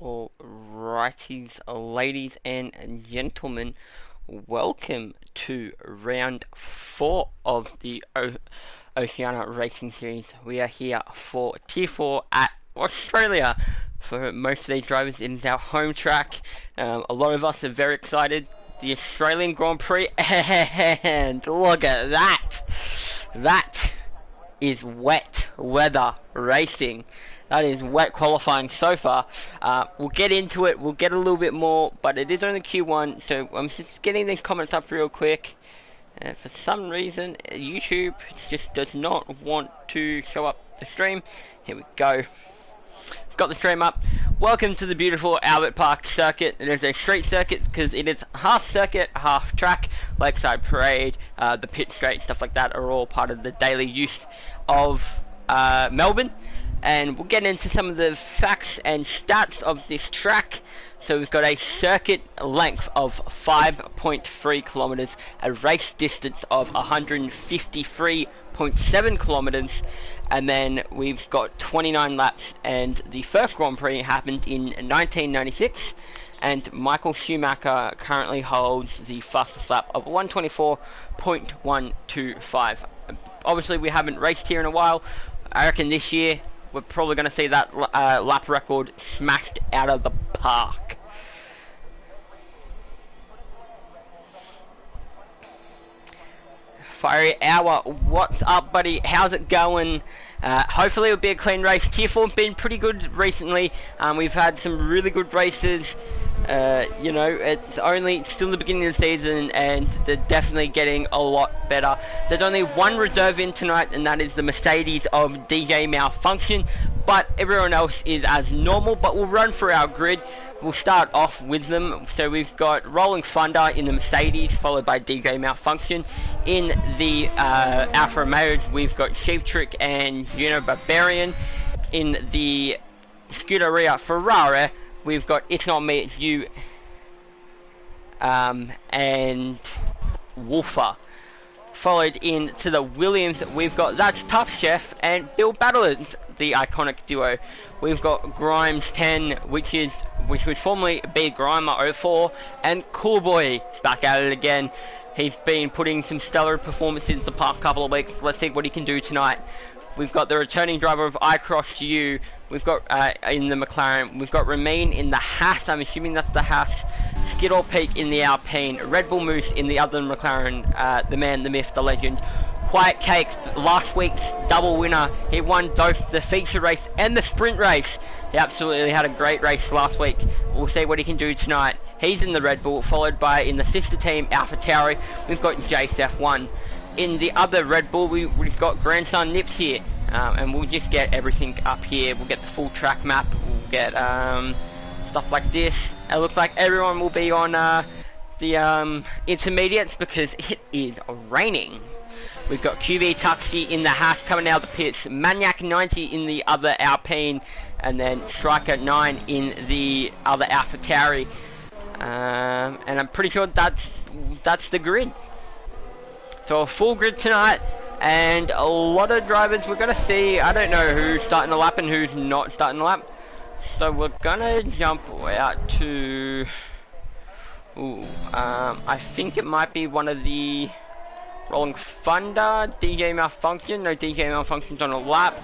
Alrighties, ladies and gentlemen, welcome to round 4 of the Oceania Racing Series. We are here for Tier 4 at Australia. For most of these drivers, it is our home track. A lot of us are very excited. The Australian Grand Prix, and look at that! That is wet weather racing. That is wet qualifying so far. We'll get into it, we'll get a little bit more, but it is only Q1, so I'm just getting these comments up real quick. For some reason, YouTube just does not want to show up the stream. Here we go. Got the stream up. Welcome to the beautiful Albert Park circuit. It is a street circuit because it is half circuit, half track. Lakeside Parade, the pit straight, stuff like that are all part of the daily use of Melbourne. And we'll get into some of the facts and stats of this track. So we've got a circuit length of 5.3 kilometers, a race distance of 153.7 kilometers, and then we've got 29 laps. And the first Grand Prix happened in 1996, and Michael Schumacher currently holds the fastest lap of 124.125. Obviously, we haven't raced here in a while. I reckon this year we're probably going to see that lap record smashed out of the park. Fiery Hour, what's up, buddy? How's it going? Hopefully it'll be a clean race. Tier 4 has been pretty good recently. We've had some really good races. You know, it's only still the beginning of the season, and they're definitely getting a lot better. There's only one reserve in tonight, and that is the Mercedes of DJ Malfunction, but everyone else is as normal. But we'll run through our grid. We'll start off with them. So we've got Rolling Thunder in the Mercedes, followed by DJ Malfunction. In the Alfa Romeos, we've got Sheep Trick and Juno Barbarian. In the Scuderia Ferrari, we've got It's Not Me, It's You, and Wolfer. Followed in to the Williams, we've got That's Tough Chef and Bill Battleland, the iconic duo. We've got Grimes 10, which would formerly be Grimer 04, and Cool Boy back at it again. He's been putting some stellar performances the past couple of weeks. Let's see what he can do tonight. We've got the returning driver of I Crossed You. We've got in the McLaren. We've got Remain in the Haas. I'm assuming that's the Haas. Skidall Peak in the Alpine. Red Bull Moose in the other McLaren. The man, the myth, the legend. Quiet Cakes, last week's double winner. He won both the feature race and the sprint race. He absolutely had a great race last week. We'll see what he can do tonight. He's in the Red Bull, followed by in the sister team, AlphaTauri. We've got Jace F1. In the other Red Bull, we've got Grandson Nips here. And we'll just get everything up here. We'll get the full track map. We'll get stuff like this. It looks like everyone will be on the intermediates because it is raining. We've got QB Tuxi in the Haas coming out of the pits. Maniac 90 in the other Alpine. And then Striker 9 in the other AlphaTauri. And I'm pretty sure that's the grid. So a full grid tonight. And a lot of drivers we're going to see. I don't know who's starting the lap and who's not starting the lap. So we're going to jump out to... I think it might be one of the Rolling Thunder, DJ Malfunction. No, DJ Malfunction's on a lap.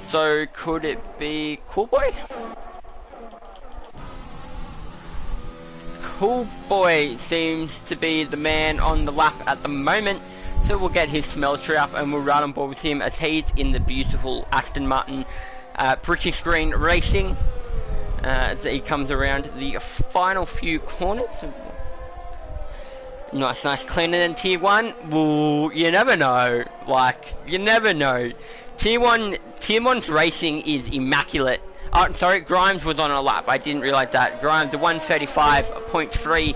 So could it be Cool Boy? Cool Boy seems to be the man on the lap at the moment. So we'll get his telemetry up and we'll run on board with him as he's in the beautiful Aston Martin British Green Racing. As he comes around the final few corners. Nice cleaner than Tier 1. Ooh, you never know. Like, you never know. Tier 1's racing is immaculate. Oh, sorry, Grimes was on a lap. I didn't realise that. Grimes, the 135.3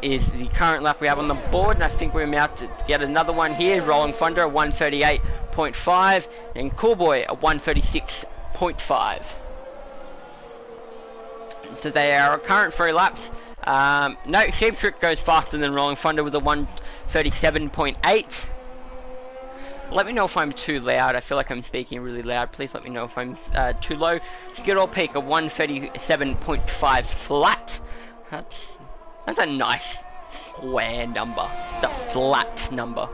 is the current lap we have on the board, and I think we're about to get another one here. Rolling Thunder, 138.5, and Cool Boy, a 136.5. So they are our current 3 laps. No, Sheep Trick goes faster than Rolling Thunder with a 137.8. Let me know if I'm too loud. I feel like I'm speaking really loud. Please let me know if I'm too low. Skid-All Peak, a 137.5 flat. That's a nice square number. It's a flat number.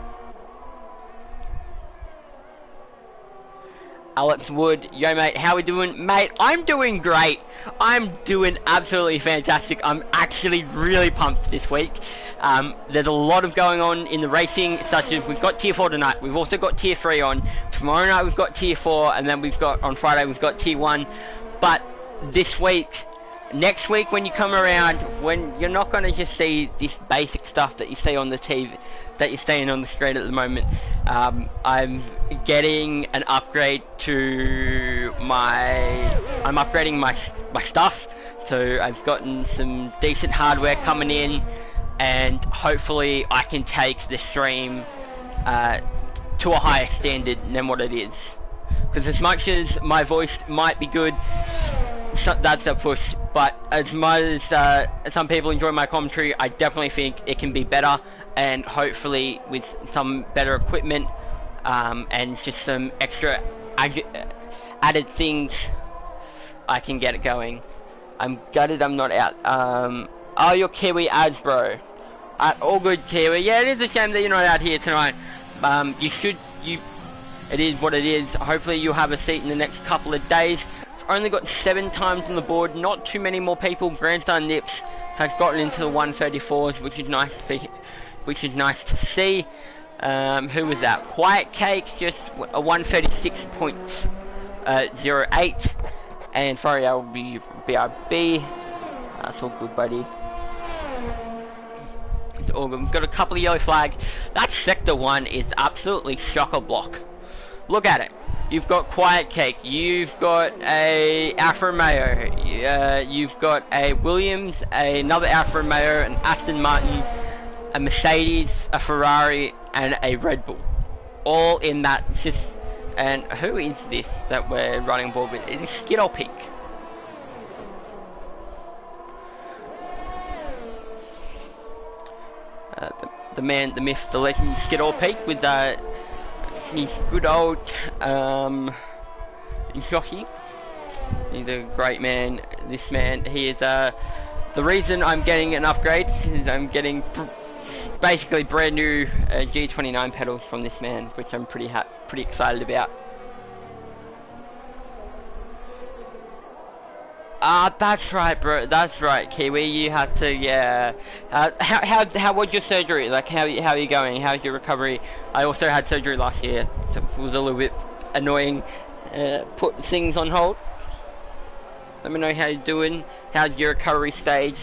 Alex Wood, yo mate, how we doing? Mate, I'm doing great. I'm doing absolutely fantastic. I'm actually really pumped this week. There's a lot of going on in the racing, such as we've got Tier 4 tonight. We've also got Tier 3 on. Tomorrow night we've got Tier 4, and then we've got, on Friday, we've got Tier 1. But this week, next week when you come around, when you're not going to just see this basic stuff that you see on the TV, that you're seeing on the screen at the moment. I'm getting an upgrade to I'm upgrading my stuff, so I've gotten some decent hardware coming in, and hopefully I can take the stream to a higher standard than what it is. Because as much as my voice might be good, that's a push, but as much as some people enjoy my commentary, I definitely think it can be better, and hopefully with some better equipment and just some extra added things, I can get it going. I'm gutted I'm not out. Oh, you're Kiwi ads, bro. All good, Kiwi. Yeah, it is a shame that you're not out here tonight. It is what it is. Hopefully you'll have a seat in the next couple of days. Only got 7 times on the board, not too many more people. Grandson Nips has gotten into the 134s, which is nice to see. Who was that? Quiet Cake, just a 136.08, and Fariel will be BRB. That's all good, buddy. It's all good. We've got a couple of yellow flags. That sector 1 is absolutely chock-a-block. Look at it. You've got Quiet Cake, you've got a Alfa Romeo, you've got a Williams, another Alfa Romeo, an Aston Martin, a Mercedes, a Ferrari, and a Red Bull. All in that just... And who is this that we're running board with? It is Skid-All Peak. The man, the myth, the legend, Skid-All Peak with his good old jockey. He's a great man. This man, he is the reason I'm getting an upgrade is I'm getting basically brand new G29 pedals from this man, which I'm pretty excited about. That's right, bro. That's right, Kiwi. You have to, yeah. How was your surgery? Like, how are you going? How's your recovery? I also had surgery last year, so it was a little bit annoying. Put things on hold. Let me know how you're doing. How's your recovery stage?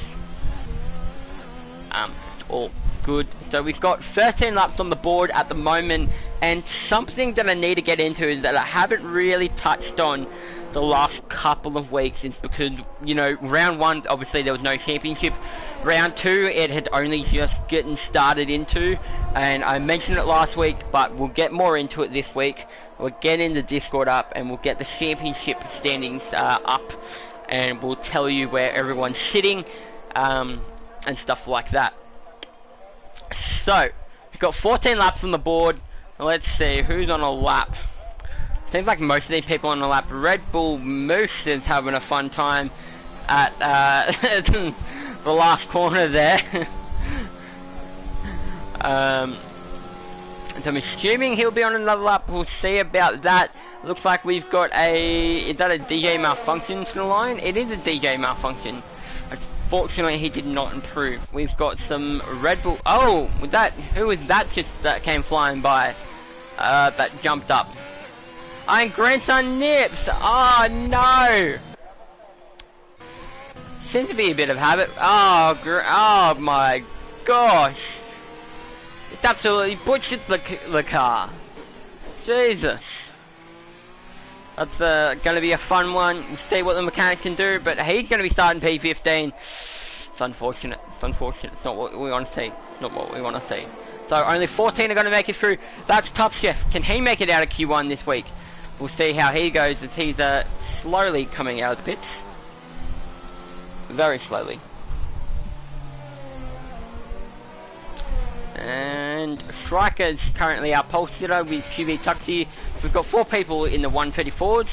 All good. So we've got 13 laps on the board at the moment, and something that I need to get into is that I haven't really touched on the last couple of weeks is because, you know, round 1 obviously there was no championship. Round 2 it had only just getting started into, and I mentioned it last week, but we'll get more into it this week. We'll get in the Discord up and we'll get the championship standings up, and we'll tell you where everyone's sitting and stuff like that. So we've got 14 laps on the board. Let's see who's on a lap. Seems like most of these people on the lap. Red Bull Moose is having a fun time at the last corner there. So I'm assuming he'll be on another lap. We'll see about that. Looks like we've got is that a DJ malfunction to the line? It is a DJ malfunction. Unfortunately, he did not improve. We've got some Red Bull. Oh, who was that just that came flying by? That jumped up. I'm Grandson Nips! Oh no! Seems to be a bit of habit. Oh my gosh! It's absolutely butchered the car. Jesus. That's going to be a fun one. We'll see what the mechanic can do, but he's going to be starting P15. It's unfortunate. It's unfortunate. It's not what we want to see. It's not what we want to see. So only 14 are going to make it through. That's Tough Chef. Can he make it out of Q1 this week? We'll see how he goes as he's slowly coming out of the pits. Very slowly. And and Striker's currently our pole sitter with QV Tuxi. So we've got 4 people in the 134s.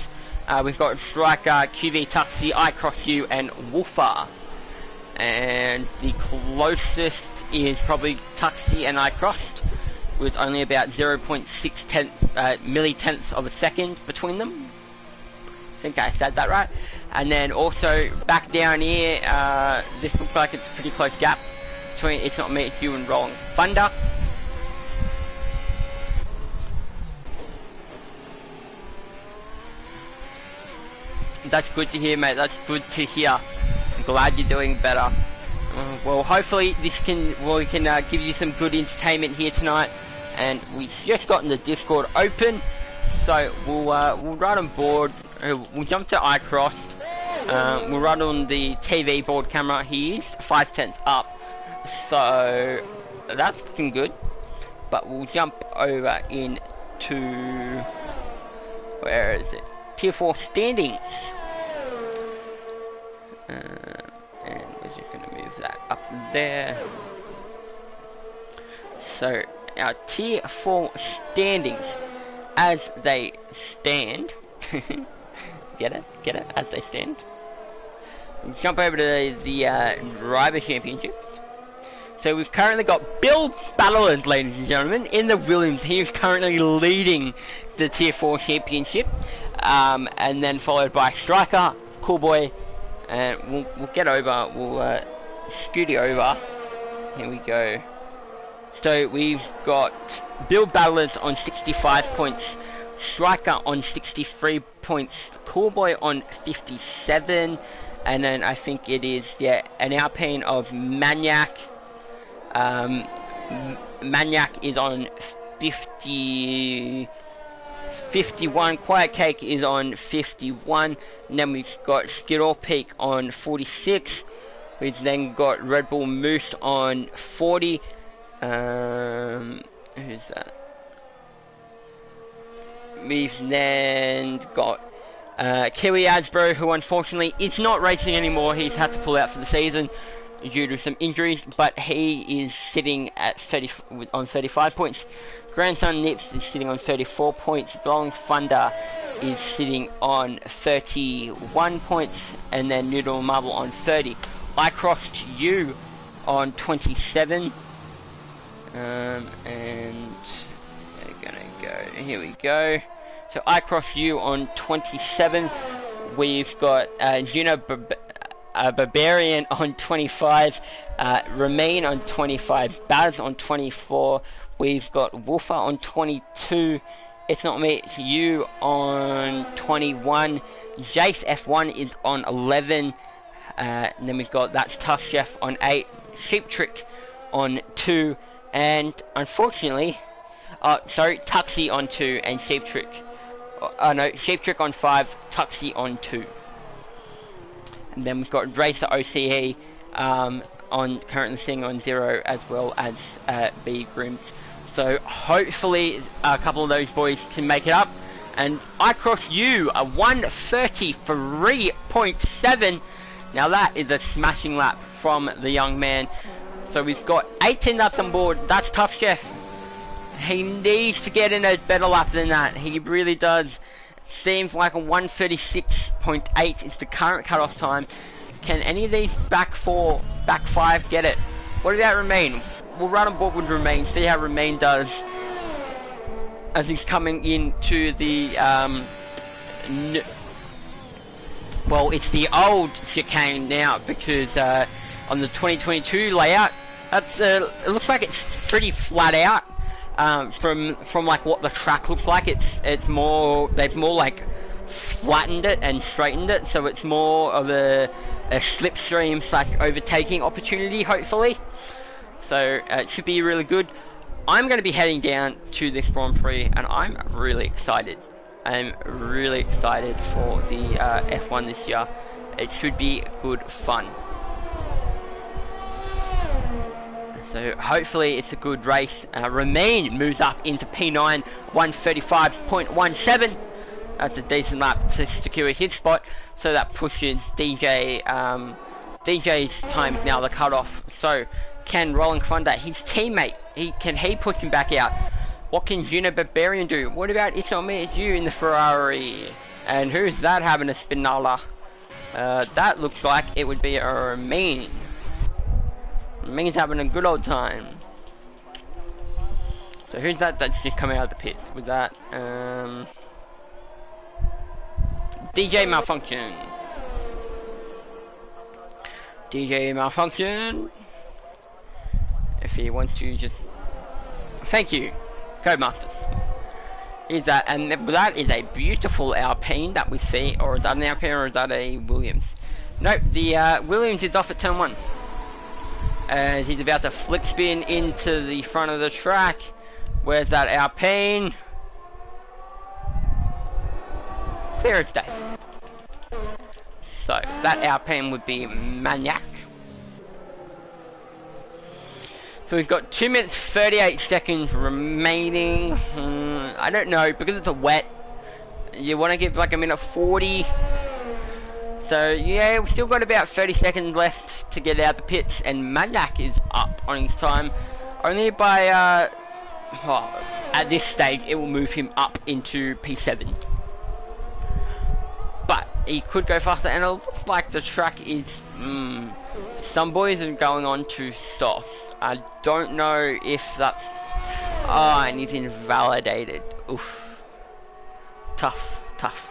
We've got Striker, QV Tuxi, I Cross You, and Wolfer. And the closest is probably Tuxi and I Crossed, with only about 0.6 millitenths of a second between them. I think I said that right. And then also back down here, this looks like it's a pretty close gap between It's Not Me, It's You and Rolling Thunder. That's good to hear, mate. That's good to hear. I'm glad you're doing better. Well, hopefully we can give you some good entertainment here tonight. And we've just gotten the Discord open, so we'll run on board. We'll jump to iCross. We'll run on the TV board camera here, 5 tenths up. So that's looking good. But we'll jump over into, where is it? Tier 4 standings. And we're just going to move that up there. So our Tier 4 standings, as they stand. Get it? As they stand. Jump over to the Driver Championship. So we've currently got Bill Battleland, ladies and gentlemen, in the Williams. He is currently leading the Tier 4 Championship. And then followed by Striker, Coolboy, and we'll get over, we'll scoot it over. Here we go. So we've got Bill Battleland on 65 points, Striker on 63 points, Coolboy on 57, and then I think it is, yeah, an Alpine of Maniac. Maniac is on 51, Quiet Cake is on 51, and then we've got Skidor Peak on 46, we've then got Red Bull Moose on 40, who's that? We've then got Kiwi Asbro, who unfortunately is not racing anymore. He's had to pull out for the season due to some injuries, but he is sitting at 35 points. Grandson Nips is sitting on 34 points. Blowing Thunder is sitting on 31 points, and then Noodle Marble on 30. I Crossed You on 27, and they're gonna go. Here we go. So I Cross You on 27. We've got Juno Barbarian on 25, Remain on 25, Baz on 24. We've got Wolfer on 22, It's Not Me, It's You on 21, Jace F1 is on 11, and then we've got That's Tough Chef on 8, Sheep Trick on 2, and unfortunately, Tuxi on 2 and Sheep Trick, no, Sheep Trick on 5, Tuxi on 2. And then we've got Racer OCE on currently sitting on 0, as well as B Grims. So hopefully a couple of those boys can make it up. And I Cross You a 133.7. Now that is a smashing lap from the young man. So we've got 18 laps on board. That's Tough Chef. He needs to get in a better lap than that. He really does. Seems like a 136.8 is the current cutoff time. Can any of these back 5 get it? What about Remain? We'll run on board with Remain, see how Remain does as he's coming into the well, it's the old chicane now, because on the 2022 layout, it looks like it's pretty flat out. From like what the track looks like, it's more, they've more like flattened it and straightened it, so it's more of a slipstream / overtaking opportunity, hopefully. So it should be really good. I'm going to be heading down to this Grand Prix, and I'm really excited. I'm really excited for the F1 this year. It should be good fun. So hopefully it's a good race. Remain moves up into P9, 135.17. That's a decent lap to secure his spot. So that pushes DJ. DJ's time now the cutoff. So can Rolling Thunder, his teammate, can he push him back out? What can Juno Barbarian do? What about It's Not Me, It's You in the Ferrari? And who's that having a spinala? That looks like it would be a Mean. Mean's having a good old time. So who's that that's just coming out of the pits? With that, DJ Malfunction. DJ Malfunction. If he wants to just... Thank you, Codemaster. Is that, and that is a beautiful Alpine that we see, or is that an Alpine or is that a Williams? Nope, the Williams is off at turn 1. And he's about to flick spin into the front of the track. Where's that Alpine? Clear as day. So, that Alpine would be Maniac. So we've got 2 minutes 38 seconds remaining. I don't know, because it's a wet, you want to give like a minute 40. So yeah, we've still got about 30 seconds left to get out the pits, and Maniac is up on his time. Only by, well, at this stage, it will move him up into P7. But he could go faster, and it looks like the track is, some boys are going on to soft. I don't know if that's... Oh, and he's invalidated. Oof. Tough, tough.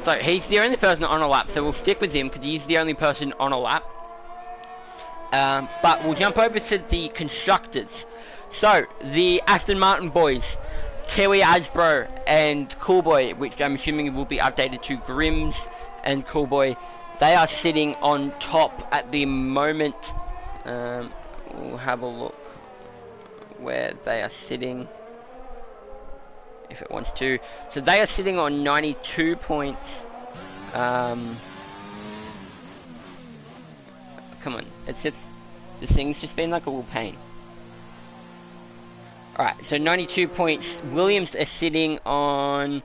So, he's the only person on a lap, so we'll stick with him, because he's the only person on a lap. But we'll jump over to the constructors. So, the Aston Martin boys, Kiwi Asbro and Coolboy, which I'm assuming will be updated to Grims and Coolboy, they are sitting on top at the moment. We'll have a look where they are sitting if it wants to. So they are sitting on 92 points. Come on, it's just, this thing's just been like a little pain. Alright, so 92 points. Williams is sitting on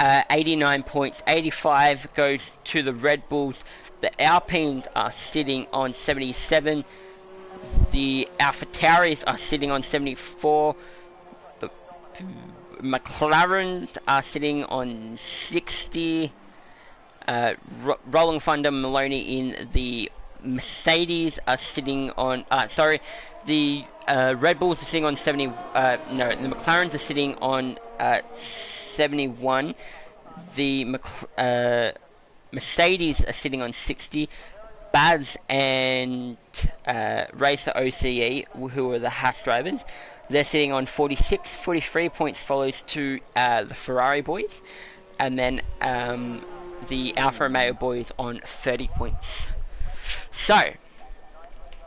89 points. 85 goes to the Red Bulls. The Alpines are sitting on 77. The AlphaTauris are sitting on 74. The McLarens are sitting on 60. Rolling Thunder Maloney in the Mercedes are sitting on... the Red Bulls are sitting on 70... no, the McLarens are sitting on 71. The Mercedes are sitting on 60. Baz and Racer OCE, who are the Haas drivers, they're sitting on 46. 43 points follows to the Ferrari boys, and then the Alfa Romeo boys on 30 points. So,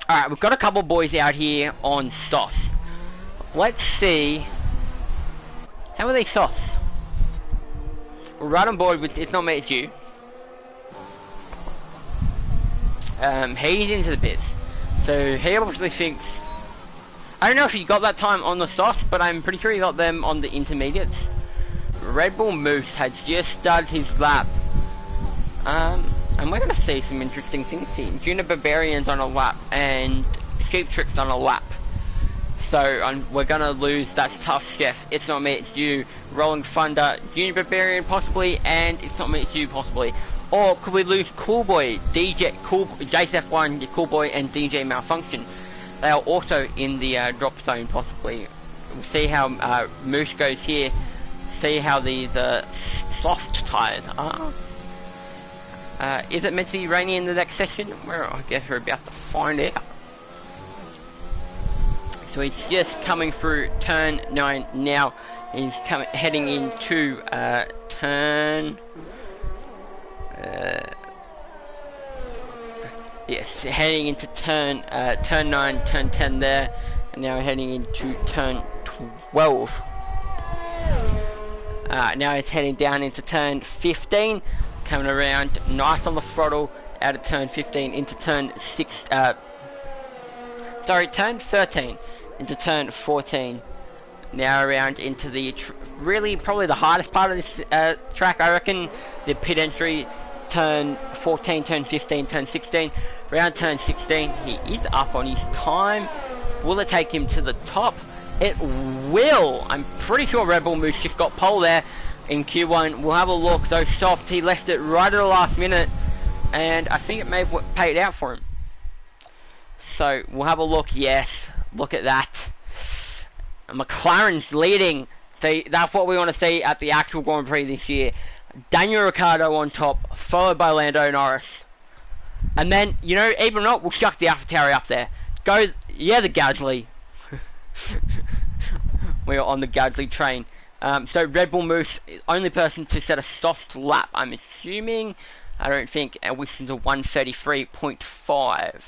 alright, we've got a couple boys out here on soft. Let's see, how are they soft? We're right on board with It's Not Me, It's You. He's into the pit, so he obviously thinks, I don't know if he got that time on the soft, but I'm pretty sure he got them on the intermediates. Red Bull Moose has just started his lap, and we're going to see some interesting things here. Juno Barbarian's on a lap, and Sheep Trick's on a lap, so we're going to lose that Tough Chef, It's Not Me, It's You, Rolling Thunder, Juno Barbarian possibly, and It's Not Me, It's You possibly. Or could we lose Coolboy, JSF1, Coolboy, and DJ Malfunction? They are also in the drop zone, possibly. We'll see how Moose goes here. See how these soft tyres are. Is it meant to be rainy in the next session? Well, I guess we're about to find out. So he's just coming through turn 9 now. He's heading into turn... yes, heading into turn 9, turn 10 there, and now heading into turn 12. Now it's heading down into turn 15, coming around nice on the throttle out of turn 15 into turn 6. Turn 13 into turn 14. Now around into the really probably the hardest part of this track. I reckon the pit entry turn 14, turn 15, turn 16. Around turn 16, he is up on his time. Will it take him to the top? It will. I'm pretty sure Red Bull Moose just got pole there in Q1. We'll have a look. So soft, he left it right at the last minute, and I think it may have paid out for him. So we'll have a look. Yes, look at that. McLaren's leading. See, that's what we want to see at the actual Grand Prix this year. Daniel Ricciardo on top, followed by Lando Norris. And then, you know, even not, we'll chuck the AlphaTauri up there. Goes, yeah, the Gasly. We're on the Gasly train. So Red Bull Moose, only person to set a soft lap, I'm assuming. I don't think, which is a 133.5.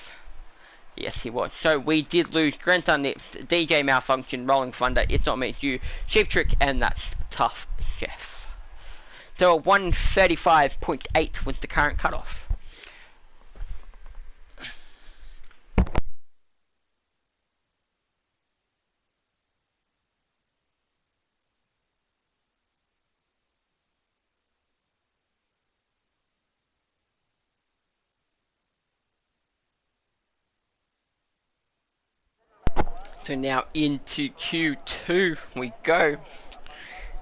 Yes, he was. So we did lose Grant Unlipped, DJ Malfunction, Rolling Thunder, It's Not Me, It's You, Cheap Trick, and that's Tough Chef. So a 135.8 was the current cutoff. So now into Q2 we go,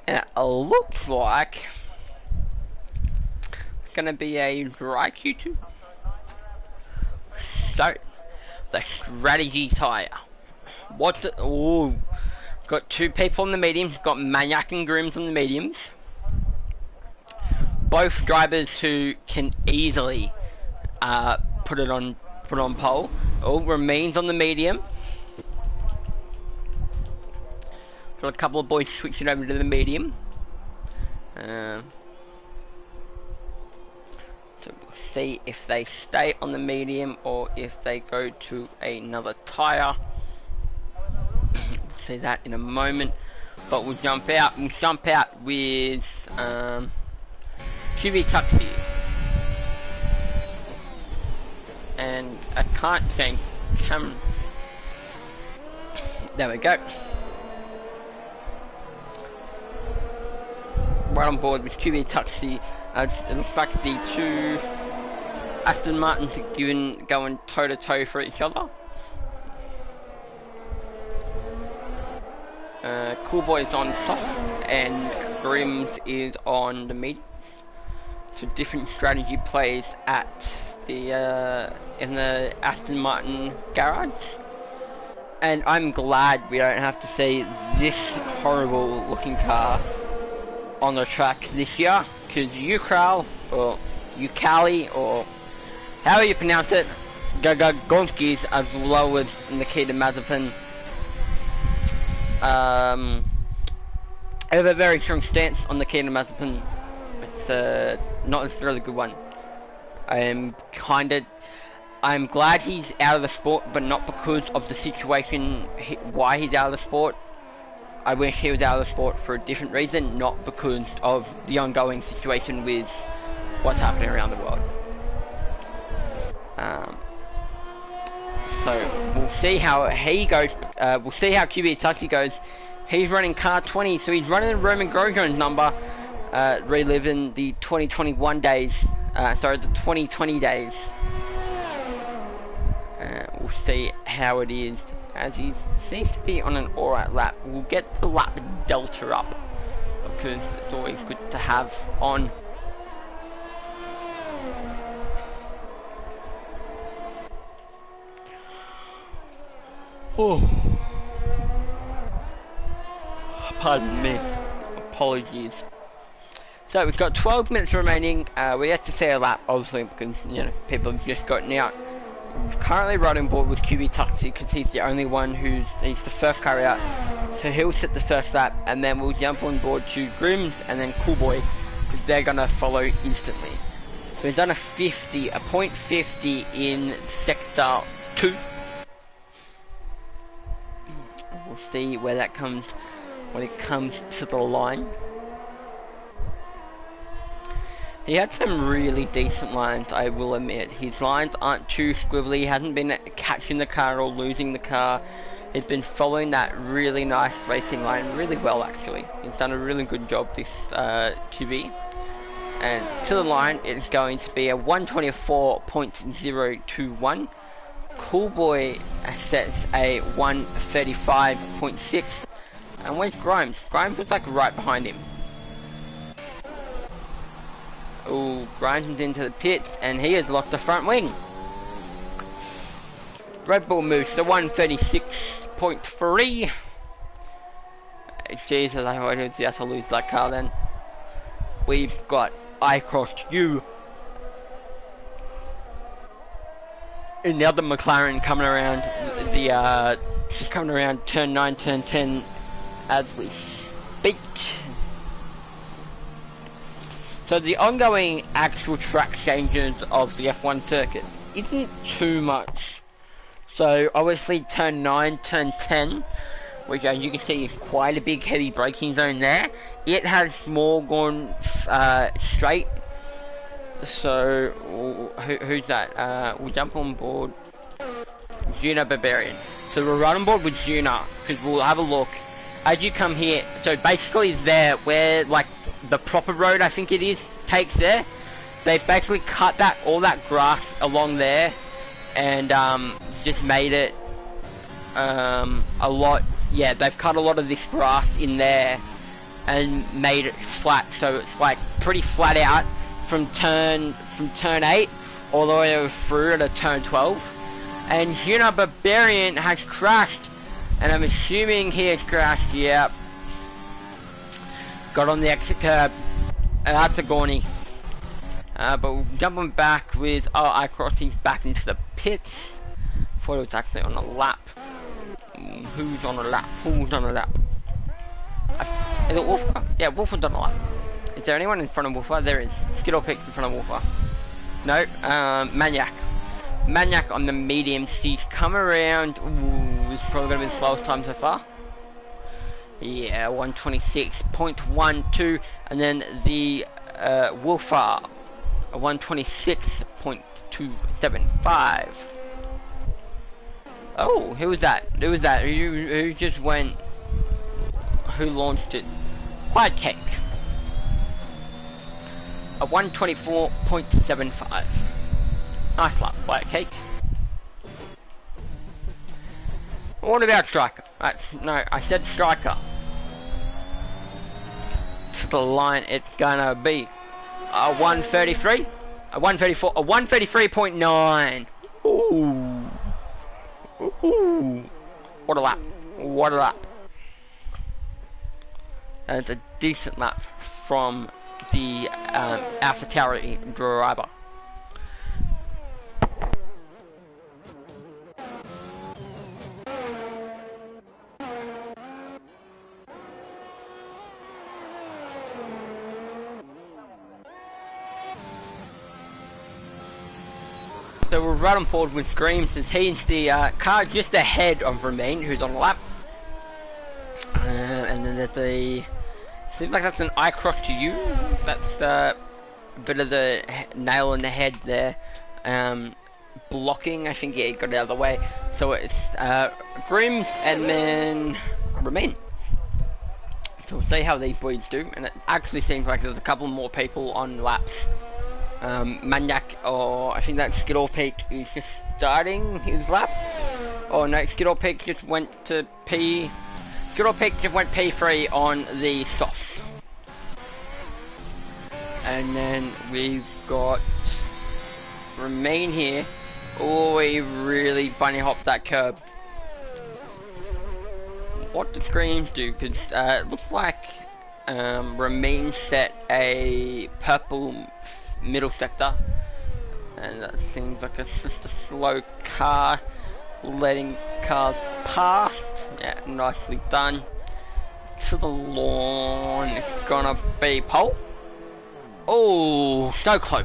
and it looks like it's gonna be a dry Q2. So the strategy tire. Got two people on the mediums. Got Maniac and Grims on the mediums. Both drivers who can easily put on pole. Remains on the medium. Got a couple of boys switching over to the medium. So we'll see if they stay on the medium or if they go to another tyre. We'll see that in a moment. But we'll jump out. We'll jump out with QB Tuxi. And I can't change camera. There we go. Right on board with QB Tuxi. It looks like the two Aston Martins are going toe to toe for each other. Cool Boy's on soft and Grims is on the mid. So different strategy plays at the in the Aston Martin garage. And I'm glad we don't have to see this horrible looking car on the track this year, because Ukral or Ukali or however you pronounce it, Gagagomskis, as well as Nikita Mazepin, I have a very strong stance on Nikita Mazepin. It's not necessarily a good one. I'm glad he's out of the sport, but not because of the situation why he's out of the sport. I wish he was out of the sport for a different reason, not because of the ongoing situation with what's happening around the world. So we'll see how he goes. We'll see how QB Tuxi goes. He's running car 20, so he's running the Roman Grosjean's number, reliving the 2021 days. Sorry, the 2020 days. We'll see how it is, as he seems to be on an alright lap. We'll get the lap delta up, because it's always good to have on. Oh, pardon me, apologies. So we've got 12 minutes remaining. We have to say a lap, obviously, because you know people have just gotten out. Currently right on board with QB Tuxi because he's the only one he's the first car out, so he'll set the first lap, and then we'll jump on board to Grims and then Cool Boy because they're gonna follow instantly. So we've done a point 50 in sector 2. We'll see where that comes when it comes to the line. He had some really decent lines, I will admit. His lines aren't too squibbly, he hasn't been catching the car or losing the car. He's been following that really nice racing line really well, actually. He's done a really good job, this QB. and to the line it's going to be a 124.021. Coolboy sets a 135.6. And where's Grimes? Grimes was like right behind him. Oh, Grimes is into the pit and he has lost the front wing. Red Bull moves to 136.3. Jesus, I hope he has to lose that car then. We've got I crossed you. And the other McLaren coming around turn 9, turn 10 as we speak. So the ongoing actual track changes of the F1 circuit isn't too much. So obviously turn 9, turn 10, which as you can see is quite a big heavy braking zone there. It has more gone straight. So who's that? We'll jump on board Juna Barbarian. So we'll run on board with Juna because we'll have a look. As you come here, so basically there where like the proper road I think it is takes there, they basically cut that all that grass along there and just made it a lot. Yeah, they've cut a lot of this grass in there and made it flat, so it's like pretty flat out from turn 8 all the way through to turn 12. And Juna Barbarian has crashed, and I'm assuming he has crashed. Yep. Got on the exit curb, and that's a Gorney. But we'll jump on back with I crossing back into the pits. Thought it was actually on a lap. Who's on a lap? Who's on a lap? Is it Wolfer? Yeah, Wolfer's on a lap. Is there anyone in front of Wolfer? There is. Skittle Picks in front of Wolfer. No, Maniac. Maniac on the medium. He's come around. Ooh, this is probably going to be the slowest time so far. Yeah, 126.12. And then the Wolfer, 126.275. Oh, who was that? Who was that? Who just went? Who launched it? White Cake. A 124.75. Nice lap, White Cake. What about Striker? No, I said Striker. To the line, it's gonna be a 133, a 134, a 133.9. Ooh. Ooh. What a lap. What a lap. And it's a decent lap from the AlphaTauri driver. So we're right on board with Green since he's the car just ahead of Romain, who's on the lap. And then there's the... Seems like that's an I cross to you. That's a bit of the nail in the head there. Blocking, I think, yeah, he got it out of the way. So it's Grimm and then Romain. So we'll see how these boys do. And it actually seems like there's a couple more people on laps. Maniac, or I think that Skittle Peak is just starting his lap. Oh no, Skittle Peak just went to P. Skittle Peak just went P3 on the soft. And then we've got Romain here. Oh, he really bunny hopped that curb. What did Green do? Because it looks like Romain set a purple middle sector, and that seems like it's just a slow car, letting cars past. Yeah, nicely done. To the lawn, it's gonna be pole. Oh, so close.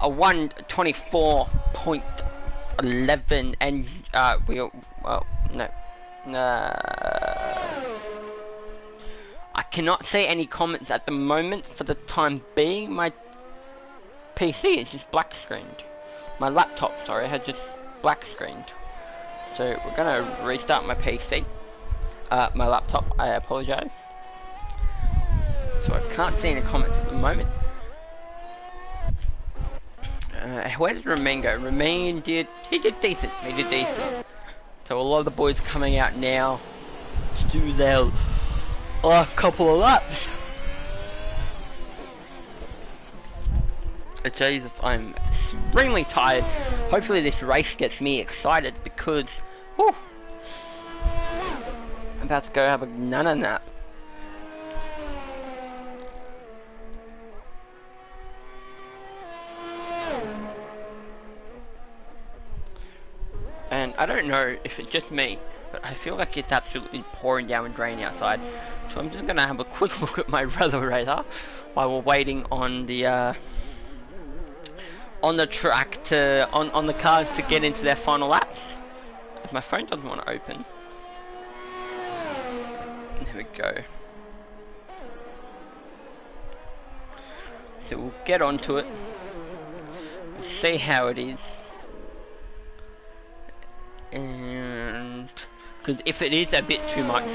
A 124.11, and well, no. I cannot say any comments at the moment for the time being. My PC is just black screened. My laptop, sorry, has just black screened. So we're gonna restart my PC. My laptop, I apologize. So I can't see any comments at the moment. Where did Remain go? Remain did decent. He did decent. So a lot of the boys coming out now to do their last couple of laps. Jesus, I'm extremely tired. Hopefully this race gets me excited because, whew, I'm about to go have a nana nap. And I don't know if it's just me, but I feel like it's absolutely pouring down with rain outside. So I'm just gonna have a quick look at my weather radar while we're waiting on the track to on the cars to get into their final lap. If my phone doesn't want to open, there we go. So we'll get onto it, see how it is. And because if it is a bit too much,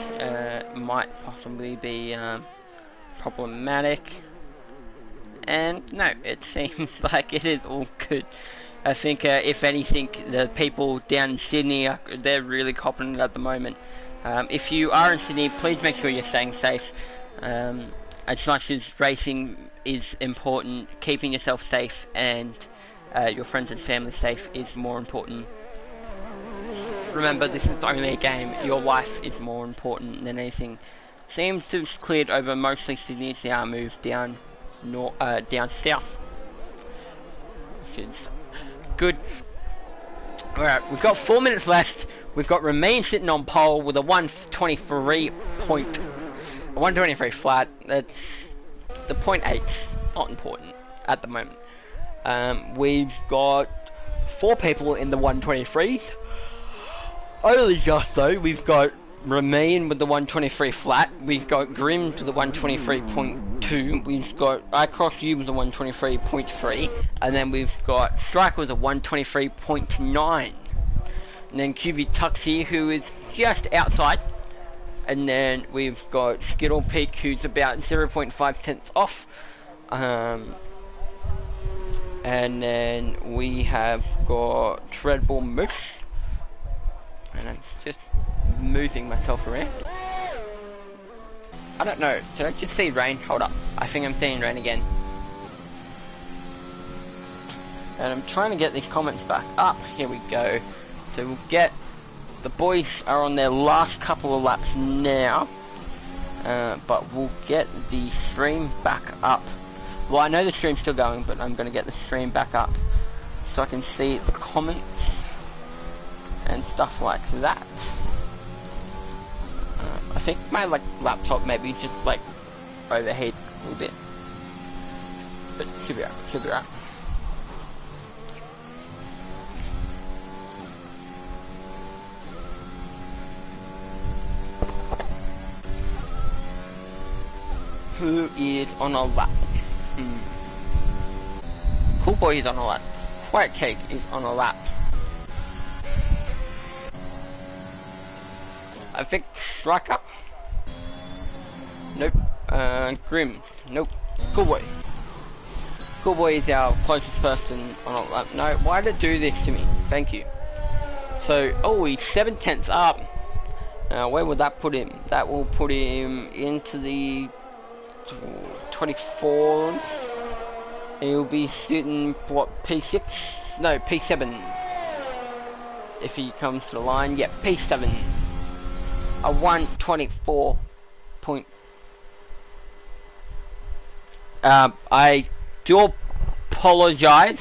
might possibly be problematic. And no, it seems like it is all good. I think if anything, the people down in Sydney they're really copping it at the moment. If you are in Sydney, please make sure you're staying safe. As much as racing is important, keeping yourself safe and your friends and family safe is more important. Remember, this is only a game. Your life is more important than anything. Seems to have cleared over mostly Sydney. It's now moved down down south, which is good. Alright, we've got 4 minutes left. We've got Remain sitting on pole with a 123 flat. That's the 0.8, not important at the moment. We've got 4 people in the 123. Only just though, we've got Remain with the 123 flat, we've got Grim to the 123.2, we've got I Cross You with the 123.3, and then we've got Strike with a 123.9, and then QB Tuxie, who is just outside, and then we've got Skittle Peak, who's about 0.5 tenths off, and then we have got Treadball Moose. And I'm just moving myself around. I don't know, did I just see rain? Hold up, I think I'm seeing rain again. And I'm trying to get these comments back up. Here we go. So we'll get, the boys are on their last couple of laps now. But we'll get the stream back up. Well, I know the stream's still going, but I'm going to get the stream back up so I can see the comments and stuff like that. I think my laptop maybe just overheat a little bit, but should be right. Who is on a lap? Cool Boy is on a lap. White Cake is on a lap. I think Striker. Nope. Grim. Nope. Cool Boy. Cool Boy is our closest person on a lap. No, why did it do this to me? Thank you. So, oh, he's 7 tenths up. Where would that put him? That will put him into the 24. He'll be sitting, what, P6? No, P7. If he comes to the line, yep, P7. A 124 point. I do apologize.